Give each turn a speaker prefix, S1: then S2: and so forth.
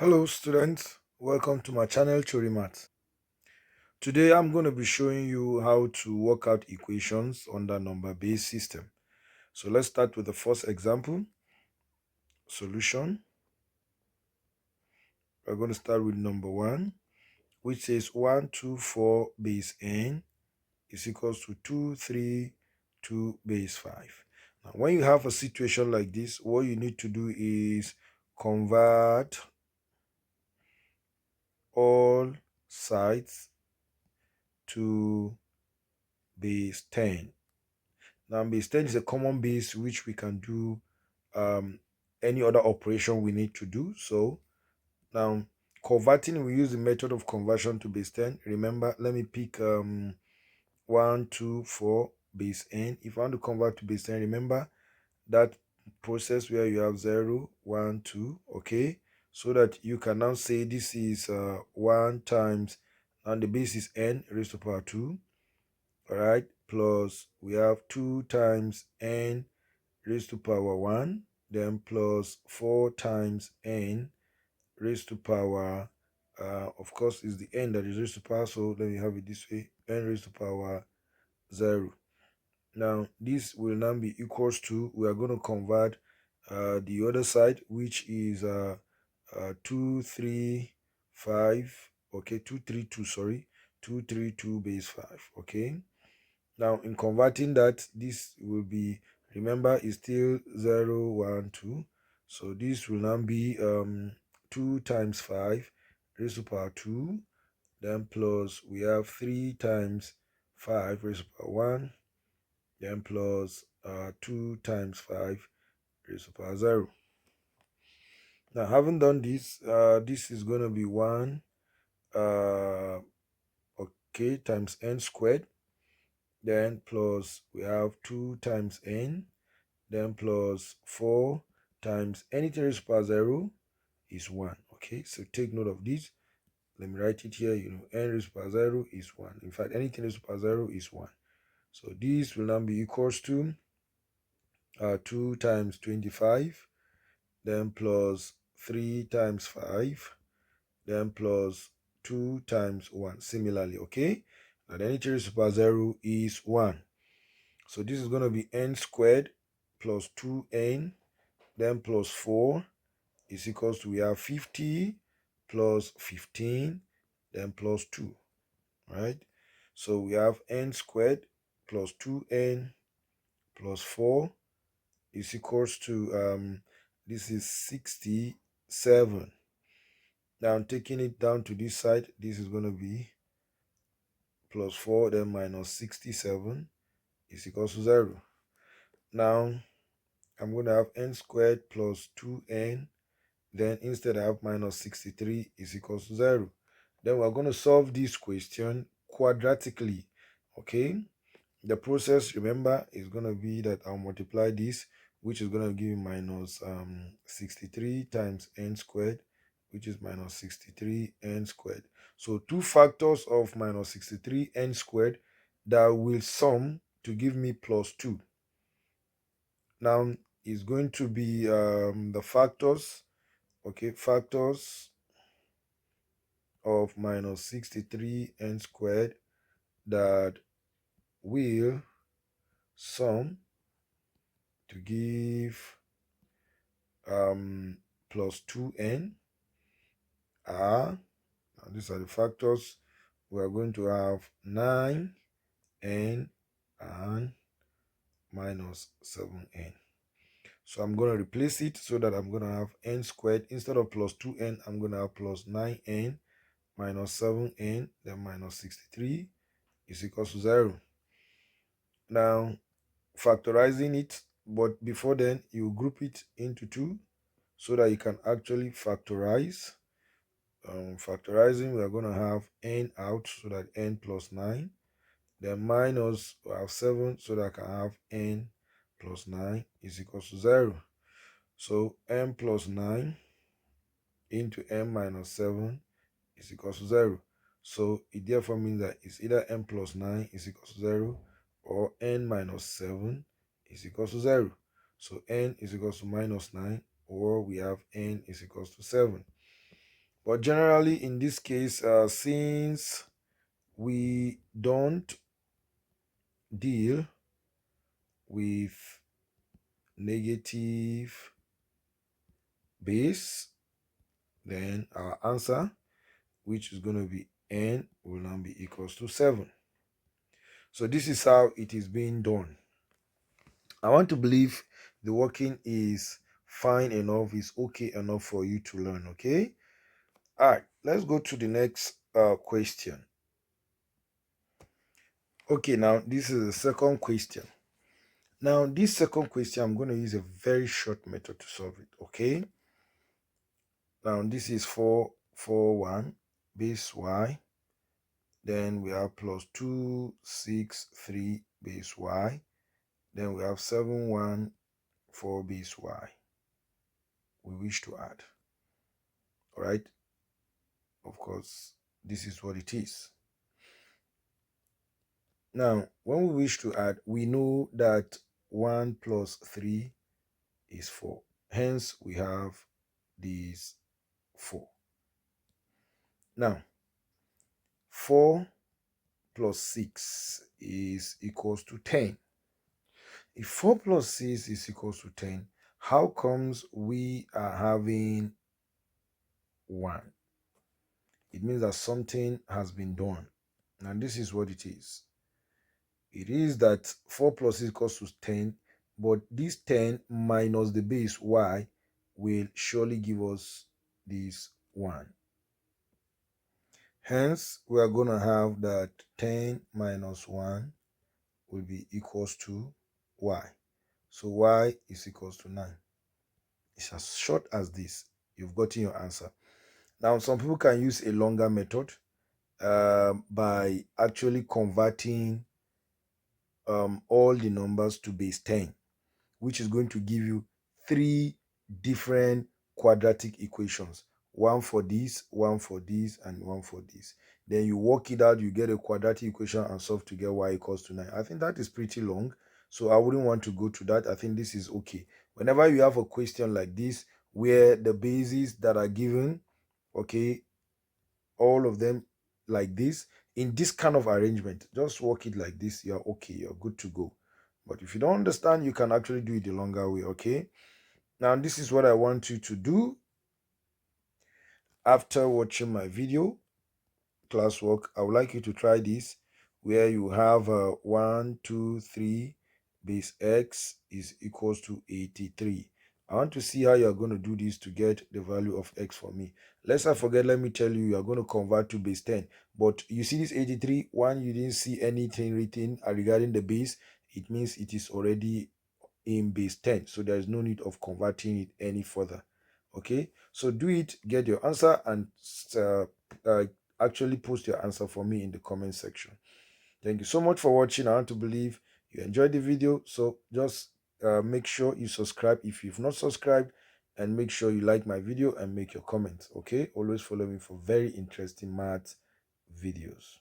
S1: Hello students, welcome to my channel Theory Math. Today I'm going to be showing you how to work out equations under number based system. So let's start with the first example. Solution. We're going to start with number 1, which says 124 base n is equals to 232 base 5. Now when you have a situation like this, what you need to do is convert all sides to base 10. Now, base 10 is a common base which we can do any other operation we need to do. So now converting, we use the method of conversion to base 10. Remember, let me pick 1, 2, 4 base n. If I want to convert to base 10, remember that process where you have 0, 1, 2, okay? So that you can now say this is 1 times, and the base is n raised to power 2. All right, plus we have 2 times n raised to power 1, then plus 4 times n raised to power, of course, is the n that is raised to power, so let me have it this way, n raised to power 0. Now, this will now be equals to, we are going to convert the other side, which is 235, okay, 232, sorry, 232 base 5, okay? Now, in converting that, this will be, remember, is still 0, 1, 2. So this will now be 2 times 5 raised to power 2. Then plus we have 3 times 5 raised to power 1. Then plus 2 times 5 raised to power 0. Now, having done this, this is going to be 1, okay, times n squared. Then plus we have 2 times n, then plus 4 times anything raised to power 0 is 1. Okay, so take note of this. Let me write it here. N raised to power 0 is 1. In fact, anything raised to power 0 is 1. So this will now be equals to 2 times 25, then plus 3 times 5, then plus 2 times 1. Similarly, okay, and anything raised to power 0 is 1. So this is going to be n squared plus 2n, then plus 4 is equals to, we have 50 plus 15, then plus 2, right? So we have n squared plus 2n plus 4 is equals to, this is 67. Now taking it down to this side, this is going to be plus 4, then minus 67 is equals to 0. Now, I'm going to have n squared plus 2n. Then instead I have minus 63 is equals to 0. Then we're going to solve this question quadratically. Okay. The process, remember, is going to be that I'll multiply this, which is going to give me minus 63 times n squared, which is minus 63 n squared. So two factors of minus 63 n squared that will sum to give me plus 2. Now, is going to be the factors, okay, factors of minus 63 n squared that will sum to give plus 2n are, now these are the factors. We are going to have 9n and minus 7n. So I'm going to replace it so that I'm going to have n squared. Instead of plus 2n, I'm going to have plus 9n minus 7n, then minus 63 is equals to 0. Now, factorizing it, but before then, you group it into 2 so that you can actually factorize. Factorizing, we are going to have n out, so that n plus 9. Then minus, we have 7, so that I can have n plus 9 is equals to 0. So n plus 9 into n minus 7 is equals to 0. So it therefore means that it's either n plus 9 is equals to 0 or n minus 7 is equals to 0. So n is equals to minus 9, or we have n is equals to 7. But generally in this case, since we don't deal with negative base, then our answer, which is going to be n, will now be equals to 7. So this is how it is being done. I want to believe the working is fine enough, is okay enough for you to learn. Okay, all right, let's go to the next question. Okay, now this is the second question. Now this second question, I'm going to use a very short method to solve it. Okay, now this is 4, 4, 1 base y, then we have plus 2, 6, 3 base y, then we have 7, 1, 4 base y we wish to add. All right, of course, this is what it is. Now when we wish to add, we know that 1 plus 3 is 4, hence we have these 4. Now 4 plus 6 is equals to 10. If 4 plus 6 is equals to 10, how comes we are having 1? It means that something has been done. And this is what it is. It is that 4 plus 6 equals to 10, but this 10 minus the base y will surely give us this 1. Hence, we are going to have that 10 minus 1 will be equals to y. So y is equals to 9. It's as short as this. You've gotten your answer. Now, some people can use a longer method by actually converting all the numbers to base 10, which is going to give you 3 different quadratic equations. One for this, one for this, and one for this. Then you work it out, you get a quadratic equation and solve to get y equals to 9. I think that is pretty long, so I wouldn't want to go to that. I think this is okay. Whenever you have a question like this, where the bases that are given, okay, all of them like this, in this kind of arrangement, just work it like this, you're okay, you're good to go. But if you don't understand, you can actually do it the longer way. Okay, now this is what I want you to do after watching my video classwork. I would like you to try this, where you have 1, 2, 3 base x is equals to 83. I want to see how you're going to do this to get the value of x for me. Lest I forget, let me tell you, you are going to convert to base 10. But you see this 83, one, you didn't see anything written regarding the base. It means it is already in base 10. So there is no need of converting it any further. Okay, so do it, get your answer, and actually post your answer for me in the comment section. Thank you so much for watching. I want to believe you enjoyed the video, so just make sure you subscribe if you've not subscribed, and make sure you like my video and make your comments. Okay, always follow me for very interesting math videos.